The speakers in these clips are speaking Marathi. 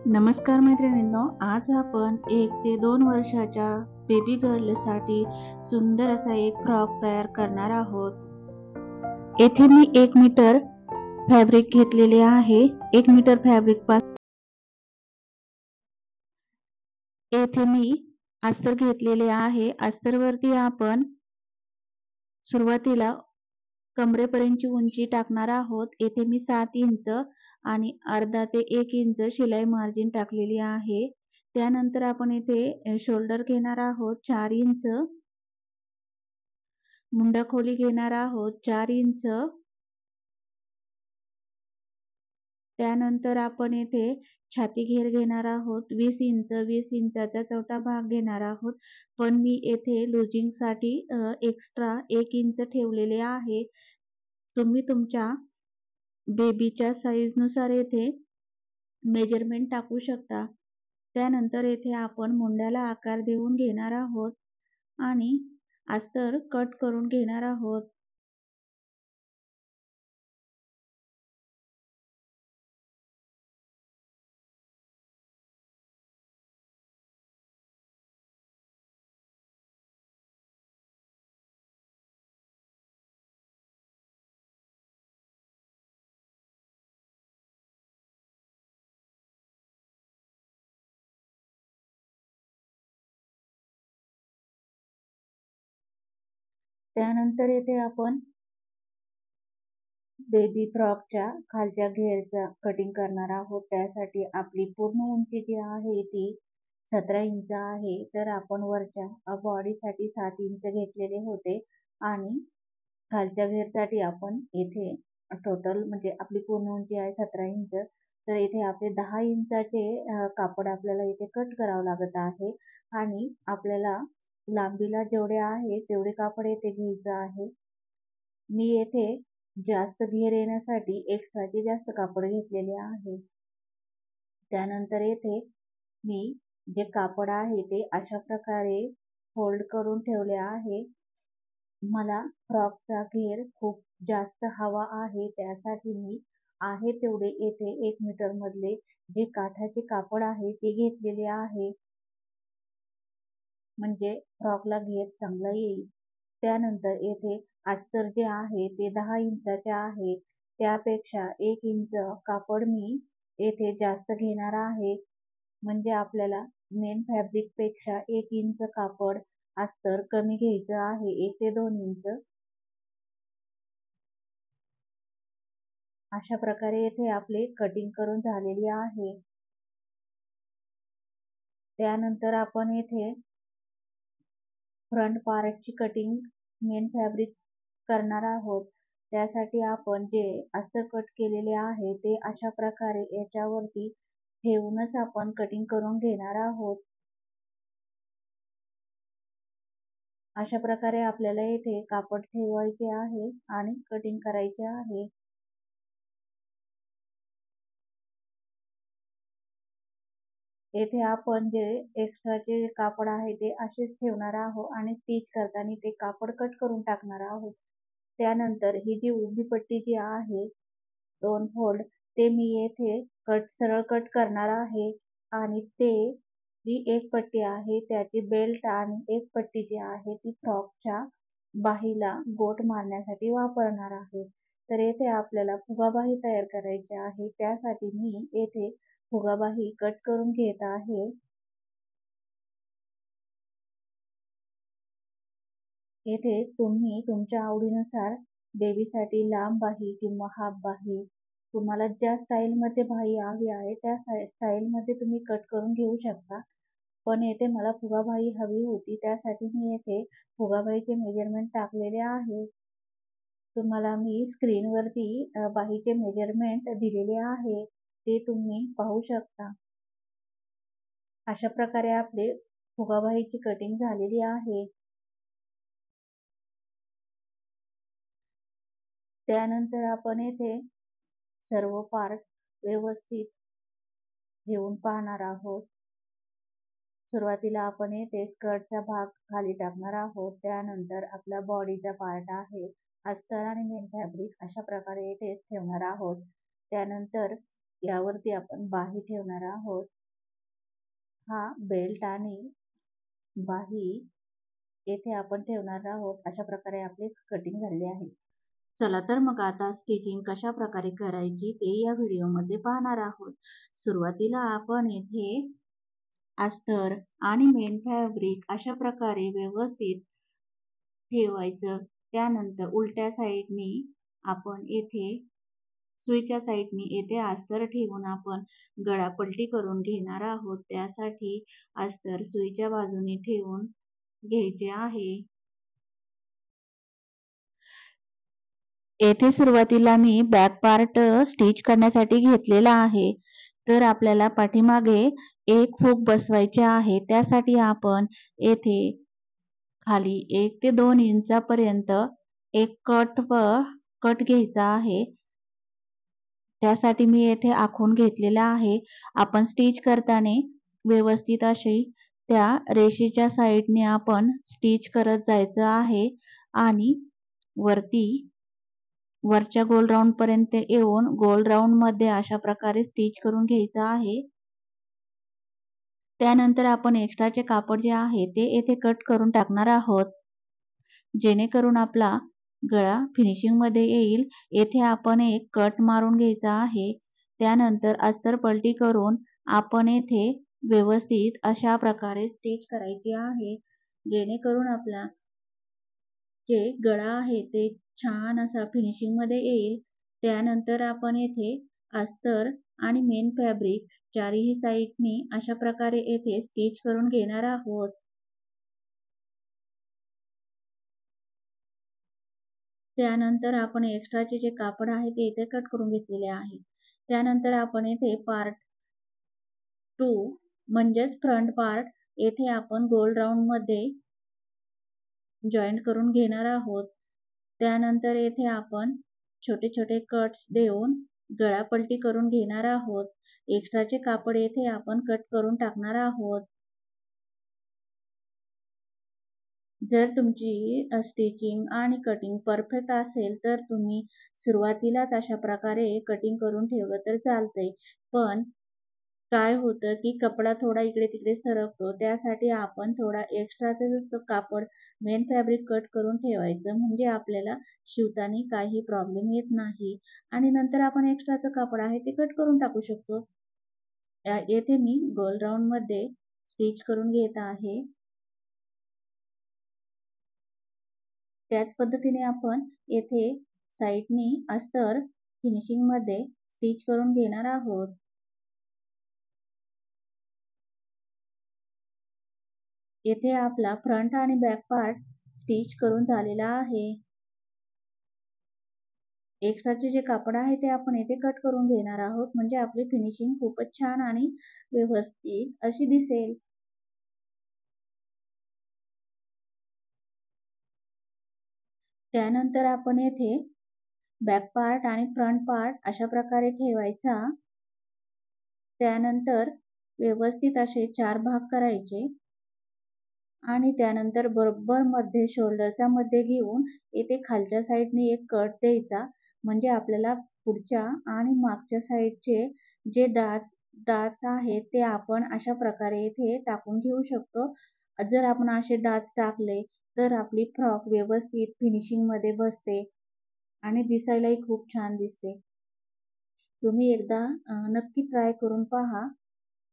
नमस्कार मैत्रिणींनो, आज आपण 1 ते 2 वर्षाच्या बेबी गर्लसाठी सुंदर असा एक फ्रॉक तयार करणार आहोत। येथे मी 1 मीटर फॅब्रिक घेतलेले आहे। 1 मीटर फॅब्रिक पासून येथे मी अस्तर घेतलेले आहे। अस्तरवरती आपण सुरुवातीला कमरेपर्यंतची उंची टाकणार आहोत। येथे मी 7 इंच आणि अर्धा ते 1 इंच शिलाई मार्जिन टाकलेली आहे। त्यानंतर आपण येथे शोल्डर घेणार आहोत 4 इंच, मुंडा खोली घेणार आहोत 4 इंच। त्यानंतर आपण येथे छाती घेर घेणार आहोत 20 इंच। 20 इंचाचा चौथा भाग घेणार आहोत, पण मी येथे लूजिंग साठी एक्स्ट्रा 1 इंच ठेवलेले आहे। तुम्ही तुमच्या बेबीच्या साईज नुसार येथे मेजरमेंट टाकू शकता। त्यानंतर येथे आपण मुंड्याला आकार देऊन घेणार आहोत आणि अस्तर कट करून घेणार आहोत। त्यानंतर येथे आपण बेबी फ्रॉकच्या खालच्या घेरचा कटिंग करणार आहोत। त्यासाठी आपली पूर्ण उंची जी आहे ती 17 इंच आहे, तर आपण वरच्या बॉडीसाठी 7 इंच घेतलेले होते आणि खालच्या घेरसाठी आपण येथे टोटल म्हणजे आपली पूर्ण उंची आहे 17 इंच, तर येथे आपले 10 इंचाचे कापड आपल्याला इथे कट करावं लागत आहे आणि आपल्याला लांबीला जेवढे आहे तेवढे कापड येथे घ्यायचं आहे। मी येथे जास्त घेर येण्यासाठी एक्स्ट्राचे जास्त कापड घेतलेले आहे। त्यानंतर येथे मी जे कापड आहे ते अशा प्रकारे फोल्ड करून ठेवले आहे। मला फ्रॉकचा घेर खूप जास्त हवा आहे, त्यासाठी मी आहे तेवढे येथे 1 मीटर मधले जे काठाचे कापड आहे ते घेतलेले आहे, म्हणजे फ्रॉकला घेर चांगला येईल। त्यानंतर येथे अस्तर जे आहे ते 10 इंचाचे आहे, त्यापेक्षा 1 इंच कापड मी येथे जास्त घेणार आहे, म्हणजे आपल्याला मेन फॅब्रिक पेक्षा 1 इंच कापड अस्तर कमी घ्यायचं आहे, 1 ते 2 इंच। अशा प्रकारे येथे आपले कटिंग करून झालेली आहे। त्यानंतर आपण येथे फ्रंट पार्टची कटिंग मेन फॅब्रिक करणार आहोत। त्यासाठी आपण जे अस्तर कट केलेले आहे ते अशा प्रकारे याच्यावरती ठेवूनच आपण कटिंग करून घेणार आहोत। अशा प्रकारे आपल्याला येथे कापड ठेवायचे आहे आणि कटिंग करायचे आहे। येथे आपण जे एक्स्ट्राचे कापड आहे ते असेच ठेवणार आहोत आणि स्टिच करताना ते कापड कट करून टाकणार आहोत। त्यानंतर ही जी उभी पट्टी जी आहे 2 फोल्ड, ते मी येथे सरळ कट करणार आहे आणि ते जी एक पट्टी आहे त्याची बेल्ट आणि एक पट्टी जी आहे ती फ्रॉकच्या बाहीला गोट मारण्यासाठी वापरणार आहे। तर येथे आपल्याला फुगाबाही तयार करायची आहे, त्यासाठी मी येथे फुगाबाही कट करून घेत आहे। येथे तुम्ही तुमच्या आवडीनुसार बेबीसाठी लांब बाही किंवा हाफ बाही, तुम्हाला ज्या स्टाईलमध्ये बाही हवी आहे त्या स्टाईलमध्ये तुम्ही कट करून घेऊ शकता, पण येथे मला फुगाबाही हवी होती, त्यासाठी मी येथे फुगाबाहीचे मेजरमेंट टाकलेले आहे। तुम्हाला मी स्क्रीनवरती बाहीचे मेजरमेंट दिलेले आहे, ते तुम्ही पाहू शकता। अशा प्रकारे आपले फुगाबाहीची कटिंग झालेली आहे। त्यानंतर आपण येथे सर्व पार्ट व्यवस्थित घेऊन पाहणार आहोत। सुरुवातीला आपण येथे स्कर्टचा भाग खाली टाकणार आहोत, त्यानंतर आपला बॉडीचा पार्ट आहे अस्तर आणि मेन फॅब्रिक अशा प्रकारे येथे ठेवणार आहोत। त्यानंतर यावरती आपण बाही ठेवणार आहोत. हा बेल्ट आणि बाही येथे आपण ठेवणार आहोत. अशा प्रकारे आपली कटिंग झालेली आहे. चला तर मग आता स्टिचिंग कशा प्रकारे करायची ते या व्हिडिओमध्ये पाहणार आहोत. सुरुवातीला आपण येथे अस्तर आणि मेन फॅब्रिक अशा प्रकारे व्यवस्थित ठेवायचं. त्यानंतर उलट्या साईडनी आपण येथे सुईच्या साईडनी येथे अस्तर ठेवून आपण गळा पलटी करून घेणार आहोत. त्यासाठी अस्तर सुईच्या बाजूने ठेवून घ्यायचे आहे. येथे सुरुवातीला मी बॅक पार्ट स्टिच करण्यासाठी घेतलेला आहे. तर आपल्याला पाठीमागे एक हुक बसवायचे आहे. त्यासाठी आपण येथे खाली 1 ते 2 इंचापर्यंत एक कट घ्यायचा आहे. त्यासाठी मी येथे आखून घेतलेला आहे. आपण स्टिच करताना व्यवस्थित अशी त्या रेषेच्या साईडने आपण स्टिच करत जायचं आहे आणि वरच्या गोल राऊंड पर्यंत येऊन गोल राऊंड मध्ये अशा प्रकारे स्टिच करून घ्यायचं आहे. त्यानंतर आपण एक्स्ट्राचे कापड जे आहे ते येथे कट करून टाकणार आहोत, जेणेकरून आपला गळा फिनिशिंग मध्ये येईल. येथे आपण एक कट मारून घ्यायचा आहे. त्यानंतर अस्तर पलटी करून आपण येथे व्यवस्थित अशा प्रकारे स्टिच करायची आहे, जेणेकरून आपला जे गळा आहे ते छान असा फिनिशिंग मध्ये येईल. त्यानंतर आपण येथे अस्तर आणि मेन फॅब्रिक चारही साईडनी अशा प्रकारे येथे स्टिच करून घेणार आहोत. त्यानंतर आपण एक्स्ट्राचे जे कापड आहे ते इथे कट करून घेतलेले आहे. त्यानंतर आपण येथे पार्ट 2 म्हणजेच फ्रंट पार्ट येथे आपण गोल राऊंड मध्ये जॉईंट करून घेणार आहोत. त्यानंतर येथे आपण छोटे छोटे कट्स देऊन गळा पलटी करून घेणार आहोत. एक्स्ट्राचे कापड येथे आपण कट करून टाकणार आहोत. जर तुमची स्टिचिंग आणि कटिंग परफेक्ट असेल तर तुम्ही सुरुवातीलाच अशा प्रकारे कटिंग करून ठेवलं तर चालतंय. पण काय होतं की कपडा थोडा इकडे तिकडे सरकतो, त्यासाठी आपण थोडा एक्स्ट्राचं कापड मेन फॅब्रिक कट करून ठेवायचं, म्हणजे आपल्याला शिवताना काही प्रॉब्लेम येत नाही आणि नंतर आपण एक्स्ट्राचं कापड आहे ते कट करून टाकू शकतो. येथे मी गोल राऊंड मध्ये स्टिच करून घेत आहे. त्याच पद्धतीने आपण येथे साईडनी अस्तर फिनिशिंग मध्ये स्टिच करून घेणार आहोत. येथे आपला फ्रंट आणि बॅक पार्ट स्टिच करून झालेला आहे. एक्स्ट्राचे जे कापड आहे ते आपण येथे कट करून घेणार आहोत, म्हणजे आपली फिनिशिंग खूपच छान आणि व्यवस्थित अशी दिसेल. त्यानंतर आपण येथे बॅक पार्ट आणि फ्रंट पार्ट अशा प्रकारे ठेवायचा. त्यानंतर व्यवस्थित असे 4 भाग करायचे आणि त्यानंतर बरोबर मध्ये शोल्डरचा मध्ये घेऊन येथे खालच्या साईडने एक कट द्यायचा, म्हणजे आपल्याला पुढच्या आणि मागच्या साईडचे जे डाच आहेत ते आपण अशा प्रकारे येथे टाकून घेऊ शकतो. जर आपण असे डाच टाकले तर आपली फ्रॉक व्यवस्थित फिनिशिंग मध्ये बसते आणि दिसायलाही खूप छान दिसते. तुम्ही एकदा नक्की ट्राय करून पहा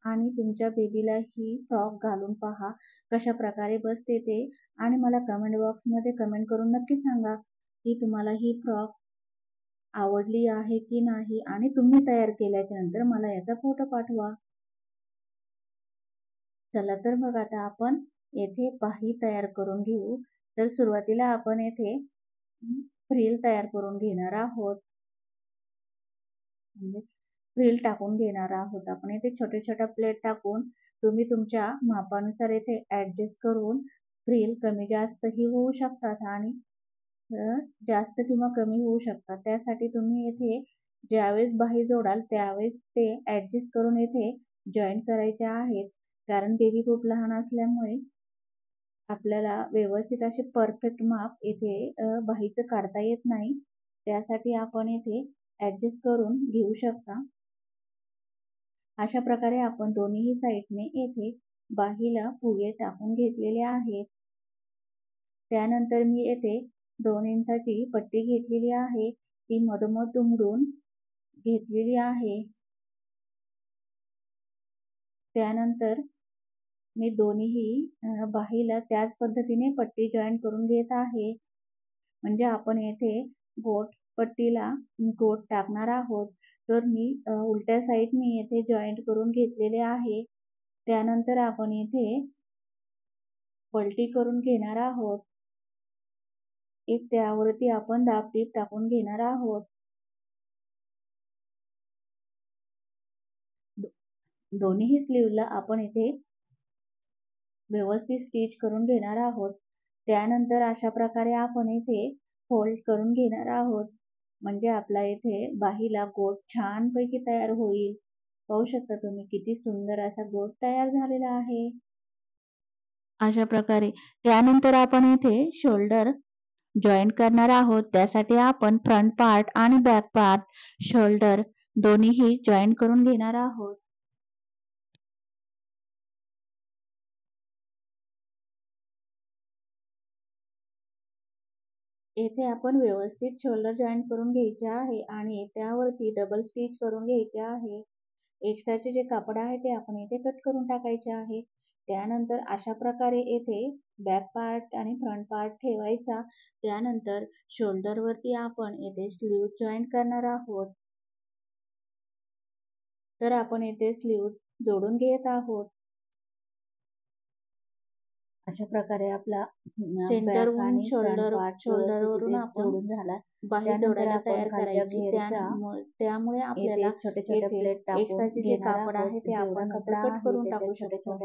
आणि तुमच्या बेबीला ही फ्रॉक घालून पहा कशा प्रकारे बसते ते, आणि मला कमेंट बॉक्समध्ये कमेंट करून नक्की सांगा की तुम्हाला ही फ्रॉक आवडली आहे की नाही आणि तुम्ही तयार केल्याच्या नंतर मला याचा फोटो पाठवा. चला तर मग आता आपण येथे बाही तयार करून घेऊ. तर सुरुवातीला आपण येथे फ्रिल तयार करून घेणार आहोत, म्हणजे फ्रिल टाकून घेणार आहोत. आपण येथे छोटे छोटे प्लेट टाकून तुम्ही तुमच्या मापानुसार येथे ऍडजस्ट करून फ्रिल कमी जास्त ही होऊ शकतात आणि जास्त किंवा कमी होऊ शकतात. त्यासाठी तुम्ही येथे ज्यावेळेस बाही जोडाल त्यावेळेस ते ऍडजस्ट करून येथे जॉईन करायचे आहेत, कारण बेबी खूप लहान असल्यामुळे आपल्याला व्यवस्थित असे परफेक्ट माप येथे बाहीचं काढता येत नाही. त्यासाठी आपण येथे ऍडजस्ट करून घेऊ शकता. अशा प्रकारे आपण दोन्ही साईडने येथे बाहीला फुगे टाकून घेतलेले आहेत. त्यानंतर मी येथे 2 इंचाची पट्टी घेतलेली आहे, ती मधोमध दुमडून घेतलेली आहे. त्यानंतर मी दोन्ही बाहीला त्याच पद्धतीने पट्टी जॉईन करून घेत आहे. म्हणजे आपण येथे गोट पट्टीला गोट टाकणार आहोत. तर मी उलट्या साईडने येथे जॉईंट करून घेतलेले आहे. त्यानंतर आपण येथे पलटी करून घेणार आहोत. एक त्यावरती आपण दाबटीप टाकून घेणार आहोत. दोन्ही स्लीवला आपण इथे व्यवस्थित स्टिच करून घेणार आहोत. त्यानंतर अशा प्रकारे आपण इथे फोल्ड करून घेणार आहोत. म्हणजे आपला इथे बाहीला गोट छानपैकी तयार होईल. पाहू शकता तुम्ही किती सुंदर असा गोट तयार झालेला आहे. अशा प्रकारे त्यानंतर आपण इथे शोल्डर जॉईन करणार आहोत. त्यासाठी आपण फ्रंट पार्ट आणि बॅक पार्ट शोल्डर दोन्हीही जॉईन करून घेणार आहोत. येथे आपण व्यवस्थित शोल्डर जॉईन करून घ्यायचे आहे आणि त्यावरती डबल स्टिच करून घ्यायचे आहे. एक्स्ट्राचे जे कापड आहे ते आपण इथे कट करून टाकायचे आहे. त्यानंतर अशा प्रकारे येथे बॅक पार्ट आणि फ्रंट पार्ट ठेवायचा. त्यानंतर शोल्डरवरती आपण येथे स्लीव जॉईन करणार आहोत. तर आपण येथे स्लीव जोडून घेत आहोत. अशा प्रकारे आपला सेंटरवरून शोल्डरवरून आपण जोडून झाला. बाही जोडायला तयार करायची. त्यामुळे आपल्याला छोटे छोटे प्लेट टाकून एक्स्ट्राचे जे कापड आहे ते आपण कट करून टाकू शकतो.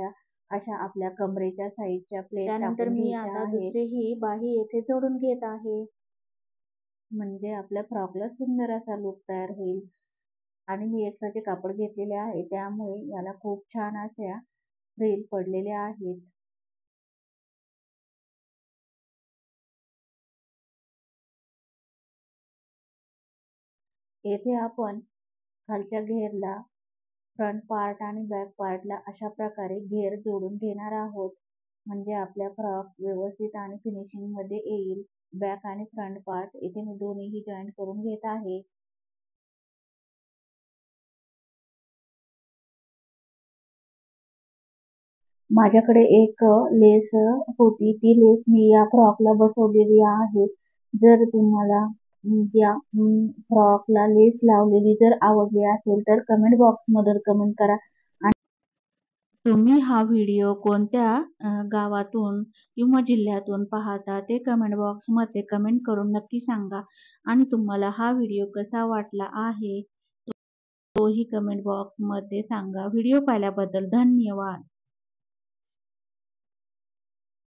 अशा आपल्या कमरेच्या साईडच्या प्लेट त्यानंतर मी आता दुसरीही बाही येथे जोडून घेत आहे. म्हणजे आपल्या फ्रॉकला सुंदर असा लुक तयार होईल. आणि मी एक्स्ट्राचे कापड घेतलेले आहे त्यामुळे याला खूप छान अशा फ्रिल पडलेल्या आहेत. येथे आपण खालच्या घेरला फ्रंट पार्ट आणि बॅक पार्टला अशा प्रकारे घेर जोडून घेणार आहोत. म्हणजे आपल्या फ्रॉक व्यवस्थित आणि फिनिशिंग मध्ये येईल. बॅक आणि फ्रंट पार्ट इथे मी दोन्हीही जॉईन करून घेत आहे. माझ्याकडे एक लेस होती, ती लेस मी या फ्रॉकला बसवलेली आहे. जर तुम्हाला या फ्रॉकला लेस लावलेली जर आवडली असेल तर कमेंट बॉक्स मध्ये कमेंट करा. आणि तुम्ही हा व्हिडिओ कोणत्या गावातून किंवा जिल्ह्यातून पाहता ते कमेंट बॉक्स मध्ये कमेंट करून नक्की सांगा. आणि तुम्हाला हा व्हिडिओ कसा वाटला आहे तोही कमेंट बॉक्स मध्ये सांगा. व्हिडिओ पाहिल्याबद्दल धन्यवाद.